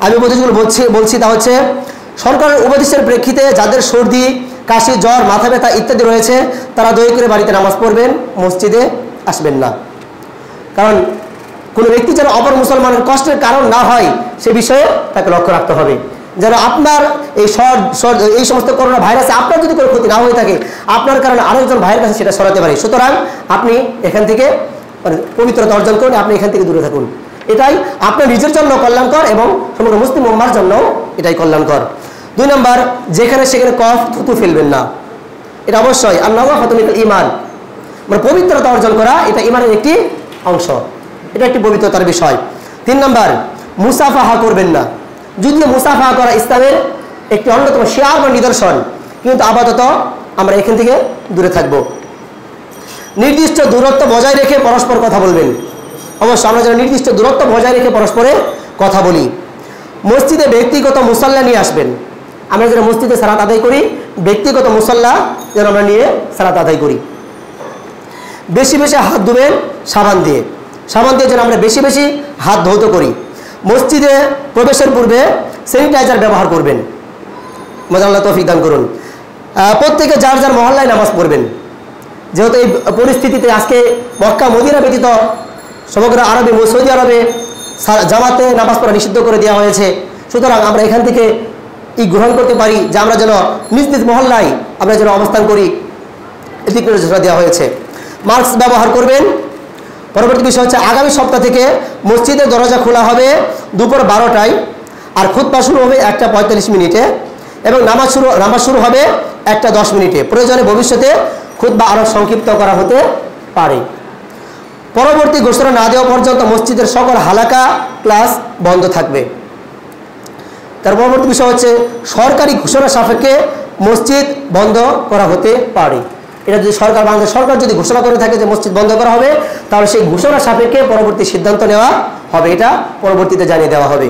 আমি উপদেশগুলো বলছি তা হচ্ছে, সরকারের উপদেশের প্রেক্ষিতে যাদের সর্দি, কাশি, জ্বর, মাথা ব্যথা ইত্যাদি রয়েছে তারা দয়া করে বাড়িতে নামাজ পড়বেন, মসজিদে আসবেন না। কারণ কোনো ব্যক্তি যেন অপর মুসলমানের কষ্টের কারণ না হয় সে বিষয়ে তাকে লক্ষ্য রাখতে হবে। যেন আপনার এই সমস্ত করোনা ভাইরাসে আপনার যদি কোনো ক্ষতি না হয়ে থাকে, আপনার কারণে আরেকজন ভাইয়ের কাছে সেটা ছড়াতে পারে। সুতরাং আপনি এখান থেকে পবিত্রতা অর্জন করুন, আপনি এখান থেকে দূরে থাকুন। এটাই আপনার নিজের জন্য কল্যাণকর এবং সমগ্র মুসলিম উম্মার জন্য এটাই কল্যাণকর। 2 নম্বর, যেখানে সেখানে কফ থুতু ফেলবেন না। এটা অবশ্যই আন-নাযাফাতুল ঈমান, মানে পবিত্রতা অর্জন করা, এটা ঈমানের একটি অংশ, এটা একটি পবিত্রতার বিষয়। 3 নম্বর, মুসাফাহা করবেন না। যদিও মুসাফাহা করা ইসলামের একটি অন্যতম শিয়ার বা নিদর্শন, কিন্তু আপাতত আমরা এখান থেকে দূরে থাকব। নির্দিষ্ট দূরত্ব বজায় রেখে পরস্পর কথা বলবেন। অবশ্য আমরা যেন নির্দিষ্ট দূরত্ব বজায় রেখে পরস্পরে কথা বলি। মসজিদে ব্যক্তিগত মুসাল্লা নিয়ে আসবেন। আমরা যেন মসজিদে সালাত আদায় করি, ব্যক্তিগত মুসাল্লা যেন আমরা নিয়ে সালাত আদায় করি। বেশি বেশি হাত ধুবেন সাবান দিয়ে যেন আমরা বেশি বেশি হাত ধৌত করি। মসজিদে প্রবেশের পূর্বে স্যানিটাইজার ব্যবহার করবেন। আল্লাহ তৌফিক দান করুন। প্রত্যেকে যার যার মহল্লায় নামাজ পড়বেন। যেহেতু এই পরিস্থিতিতে আজকে মক্কা মদিনা ব্যতীত সমগ্র আরবে, সৌদি আরবে জামাতে নামাজ পড়া নিষিদ্ধ করে দেওয়া হয়েছে। সুতরাং আমরা এখান থেকে গ্রহণ করতে পারি যে আমরা যেন নিজ নিজ মহল্লায় আমরা যেন অবস্থান করি, এটি নির্দেশনা দেওয়া হয়েছে। মাস্ক ব্যবহার করবেন। পরবর্তী বিষয় হচ্ছে, আগামী সপ্তাহ থেকে মসজিদের দরজা খোলা হবে দুপুর 12টায়, আর খুতবা শুরু হবে 1:45 মিনিটে, এবং নামাজ শুরু হবে 1:10 মিনিটে। প্রয়োজনে ভবিষ্যতে খুতবা আরও সংক্ষিপ্ত করা হতে পারে। পরবর্তী ঘোষণা না দেওয়া পর্যন্ত মসজিদের সকল হালাকা ক্লাস বন্ধ থাকবে। তার পরবর্তী বিষয় হচ্ছে, সরকারি ঘোষণা সাপেক্ষে মসজিদ বন্ধ করা হতে পারে। এটা যদি বাংলাদেশ সরকার যদি ঘোষণা করে থাকে যে মসজিদ বন্ধ করা হবে, তাহলে সেই ঘোষণা সাপেক্ষে পরবর্তী সিদ্ধান্ত নেওয়া হবে, এটা পরবর্তীতে জানিয়ে দেওয়া হবে।